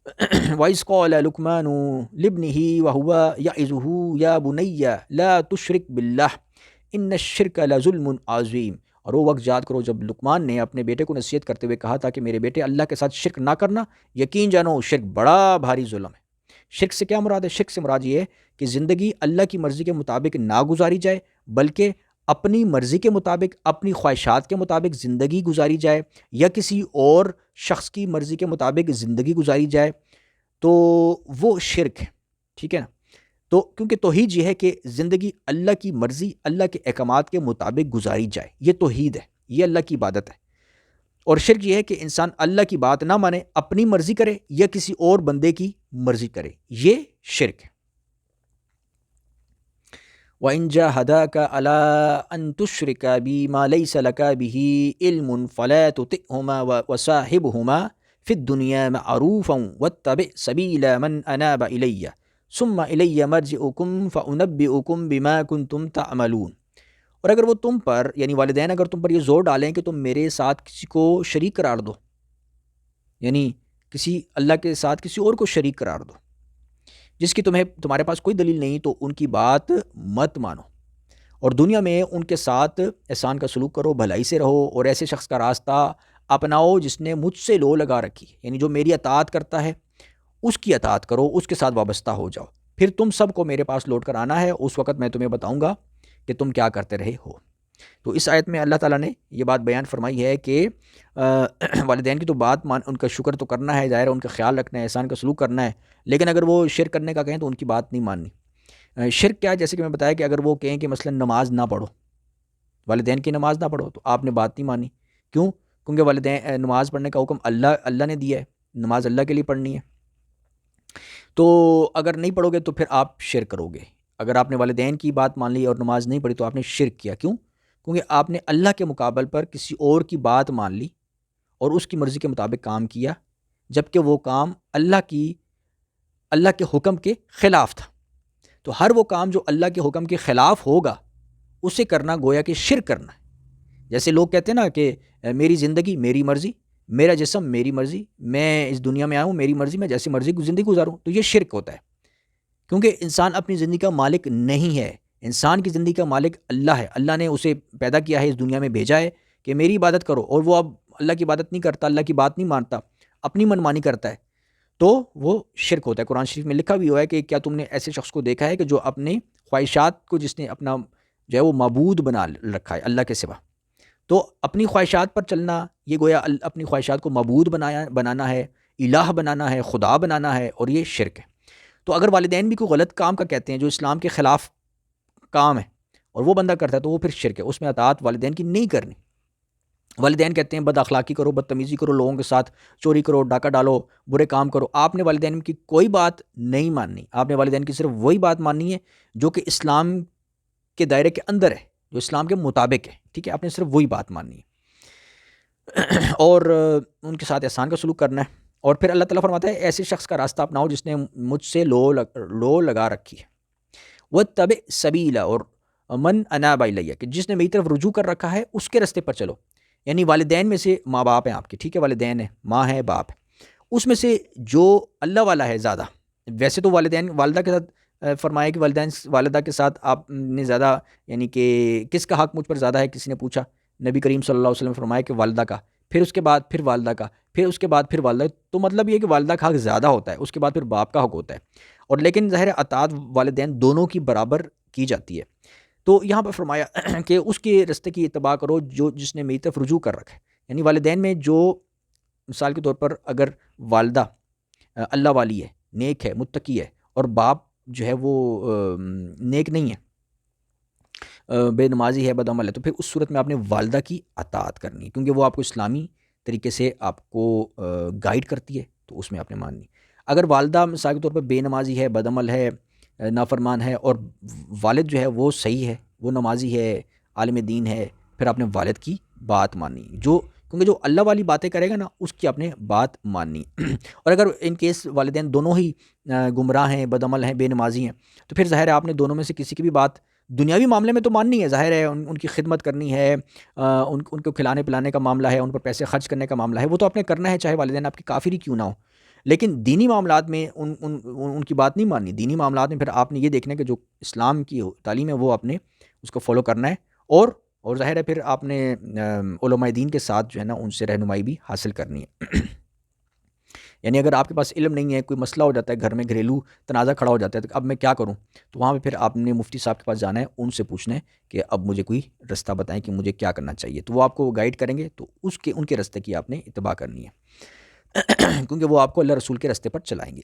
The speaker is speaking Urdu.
وَإِذْ قَالَ لُقْمَانُ لِابْنِهِ وَهُوَ يَعِظُهُ يَا بُنَيَّ لَا تُشْرِكْ بِاللَّهِ إِنَّ الشِّرْكَ لَظُلْمٌ عَظِيمٌ۔ اور وہ وقت یاد کرو جب لقمان نے اپنے بیٹے کو نصیحت کرتے ہوئے کہا تھا کہ میرے بیٹے اللہ کے ساتھ شرک نہ کرنا، یقین جانو شرک بڑا بھاری ظلم ہے۔ شرک سے کیا مراد ہے؟ شرک سے مراد یہ ہے کہ زندگی اللہ کی مرضی کے مطابق نہ گزاری جائے، بلکہ اپنی مرضی کے مطابق، اپنی خواہشات کے مطابق زندگی گزاری جائے، یا کسی اور شخص کی مرضی کے مطابق زندگی گزاری جائے، تو وہ شرک ہے، ٹھیک ہے نا۔ تو کیونکہ توحید یہ ہے کہ زندگی اللہ کی مرضی، اللہ کے احکامات کے مطابق گزاری جائے، یہ توحید ہے، یہ اللہ کی عبادت ہے۔ اور شرک یہ ہے کہ انسان اللہ کی بات نہ مانے، اپنی مرضی کرے یا کسی اور بندے کی مرضی کرے، یہ شرک ہے۔ وَإِن جَاهَدَاكَ عَلَىٰ أَن تُشْرِكَ بِي مَا لَيْسَ لَكَ بِهِ عِلْمٌ فَلَا تُطِعْهُمَا وَصَاحِبْهُمَا فِي الدُّنْيَا مَعْرُوفًا وَاتَّبِعْ سَبِيلَ مَنْ أَنَابَ إِلَيَّ ثُمَّ إِلَيَّ مَرْجِعُكُمْ فَأُنَبِّئُكُمْ بِمَا كُنْتُمْ تَعْمَلُونَ۔ اور اگر وہ تم پر، یعنی والدین اگر تم پر یہ زور ڈالیں کہ تم میرے ساتھ کسی کو شریک قرار دو، یعنی کسی اللہ کے ساتھ کسی اور کو شریک قرار دو جس کی تمہارے پاس کوئی دلیل نہیں، تو ان کی بات مت مانو، اور دنیا میں ان کے ساتھ احسان کا سلوک کرو، بھلائی سے رہو، اور ایسے شخص کا راستہ اپناؤ جس نے مجھ سے لو لگا رکھی، یعنی جو میری اطاعت کرتا ہے اس کی اطاعت کرو، اس کے ساتھ وابستہ ہو جاؤ، پھر تم سب کو میرے پاس لوٹ کر آنا ہے، اس وقت میں تمہیں بتاؤں گا کہ تم کیا کرتے رہے ہو۔ تو اس آیت میں اللہ تعالیٰ نے یہ بات بیان فرمائی ہے کہ والدین کی تو بات ان کا شکر تو کرنا ہے، ظاہر ہے ان کا خیال رکھنا ہے، احسان کا سلوک کرنا ہے، لیکن اگر وہ شرک کرنے کا کہیں تو ان کی بات نہیں ماننی۔ شرک کیا ہے؟ جیسے کہ میں بتایا کہ اگر وہ کہیں کہ مثلا نماز نہ پڑھو، والدین کی نماز نہ پڑھو، تو آپ نے بات نہیں مانی، کیوں؟ کیونکہ والدین نماز پڑھنے کا حکم اللہ نے دیا ہے، نماز اللہ کے لیے پڑھنی ہے، تو اگر نہیں پڑھو گے تو پھر آپ شرک کرو گے۔ اگر آپ نے والدین کی بات مان لی اور نماز نہیں پڑھی تو آپ نے شرک کیا، کیوں؟ کیونکہ آپ نے اللہ کے مقابل پر کسی اور کی بات مان لی اور اس کی مرضی کے مطابق کام کیا، جبکہ وہ کام اللہ کے حکم کے خلاف تھا۔ تو ہر وہ کام جو اللہ کے حکم کے خلاف ہوگا اسے کرنا گویا کہ شرک کرنا ہے۔ جیسے لوگ کہتے ہیں نا کہ میری زندگی میری مرضی، میرا جسم میری مرضی، میں اس دنیا میں آیا ہوں میری مرضی، میں جیسی مرضی زندگی گزاروں، تو یہ شرک ہوتا ہے، کیونکہ انسان اپنی زندگی کا مالک نہیں ہے، انسان کی زندگی کا مالک اللہ ہے۔ اللہ نے اسے پیدا کیا ہے، اس دنیا میں بھیجا ہے کہ میری عبادت کرو، اور وہ اب اللہ کی عبادت نہیں کرتا، اللہ کی بات نہیں مانتا، اپنی منمانی کرتا ہے، تو وہ شرک ہوتا ہے۔ قرآن شریف میں لکھا بھی ہوا ہے کہ کیا تم نے ایسے شخص کو دیکھا ہے کہ جو اپنے خواہشات کو، جس نے اپنا جو ہے وہ معبود بنا رکھا ہے اللہ کے سوا، تو اپنی خواہشات پر چلنا، یہ گویا اپنی خواہشات کو معبود بنانا ہے، الہ بنانا ہے، خدا بنانا ہے، اور یہ شرک ہے۔ تو اگر والدین بھی کوئی غلط کام کا کہتے ہیں جو اسلام کے خلاف کام ہے اور وہ بندہ کرتا ہے تو وہ پھر شرک ہے، اس میں اطاعت والدین کی نہیں کرنی۔ والدین کہتے ہیں بد اخلاقی کرو، بدتمیزی کرو، لوگوں کے ساتھ چوری کرو، ڈاکہ ڈالو، برے کام کرو، آپ نے والدین کی کوئی بات نہیں ماننی، آپ نے والدین کی صرف وہی بات ماننی ہے جو کہ اسلام کے دائرے کے اندر ہے، جو اسلام کے مطابق ہے، ٹھیک ہے، آپ نے صرف وہی بات ماننی ہے اور ان کے ساتھ احسان کا سلوک کرنا ہے۔ اور پھر اللہ تعالیٰ فرماتا ہے ایسے شخص کا راستہ اپناؤ جس نے مجھ سے لو لگا رکھی ہے، وَاتَّبِعْ سَبِيلَ، اور من اناب الیہ، کہ جس نے میری طرف رجوع کر رکھا ہے اس کے راستے پر چلو۔ یعنی والدین میں سے ماں باپ ہیں آپ کے، ٹھیک ہے، والدین ہیں، ماں ہے، باپ ہے، اس میں سے جو اللہ والا ہے زیادہ، ویسے تو والدین والدہ کے ساتھ فرمایا کہ والدہ کے ساتھ آپ نے زیادہ، یعنی کہ کس کا حق مجھ پر زیادہ ہے، کسی نے پوچھا، نبی کریم صلی اللہ علیہ وسلم فرمایا کہ والدہ کا، پھر اس کے بعد پھر والدہ کا، پھر اس کے بعد پھر والدہ، تو مطلب یہ کہ والدہ کا حق زیادہ ہوتا ہے، اس کے بعد پھر باپ کا حق ہوتا ہے، اور لیکن ظاہر اطاعت والدین دونوں کی برابر کی جاتی ہے۔ تو یہاں پر فرمایا کہ اس کے راستے کی اتباع کرو جس نے میری طرف رجوع کر رکھا ہے، یعنی والدین میں جو مثال کے طور پر اگر والدہ اللہ والی ہے، نیک ہے، متقی ہے، اور باپ جو ہے وہ نیک نہیں ہے، بے نمازی ہے، بد عمل ہے، تو پھر اس صورت میں آپ نے والدہ کی اطاعت کرنی ہے، کیونکہ وہ آپ کو اسلامی طریقے سے آپ کو گائیڈ کرتی ہے، تو اس میں آپ نے ماننی۔ اگر والدہ مثال کے طور پر بے نمازی ہے، بد عمل ہے، نافرمان ہے، اور والد جو ہے وہ صحیح ہے، وہ نمازی ہے، عالم دین ہے، پھر آپ نے والد کی بات ماننی، کیونکہ جو اللہ والی باتیں کرے گا نا اس کی آپ نے بات ماننی۔ اور اگر ان کیس والدین دونوں ہی گمراہ ہیں، بد عمل ہیں، بے نمازی ہیں، تو پھر ظاہر ہے آپ نے دونوں میں سے کسی کی بھی بات دنیاوی معاملے میں تو ماننی ہے، ظاہر ہے ان کی خدمت کرنی ہے، ان کو کھلانے پلانے کا معاملہ ہے، ان پر پیسے خرچ کرنے کا معاملہ ہے، وہ تو آپ نے کرنا ہے چاہے والدین آپ کے کافر ہی کیوں نہ ہو۔ لیکن دینی معاملات میں ان کی بات نہیں ماننی. دینی معاملات میں پھر آپ نے یہ دیکھنا ہے کہ جو اسلام کی تعلیم ہے وہ آپ نے اس کو فالو کرنا ہے، اور ظاہر ہے پھر آپ نے علماء دین کے ساتھ جو ہے نا ان سے رہنمائی بھی حاصل کرنی ہے. یعنی اگر آپ کے پاس علم نہیں ہے، کوئی مسئلہ ہو جاتا ہے گھر میں، گھریلو تنازع کھڑا ہو جاتا ہے، تو اب میں کیا کروں، تو وہاں پہ پھر آپ نے مفتی صاحب کے پاس جانا ہے، ان سے پوچھنا ہے کہ اب مجھے کوئی رستہ بتائیں کہ مجھے کیا کرنا چاہیے. تو وہ آپ کو گائیڈ کریں گے، تو ان کے رستے کی آپ نے اتباع کرنی ہے کیونکہ وہ آپ کو اللہ رسول کے رستے پر چلائیں گے.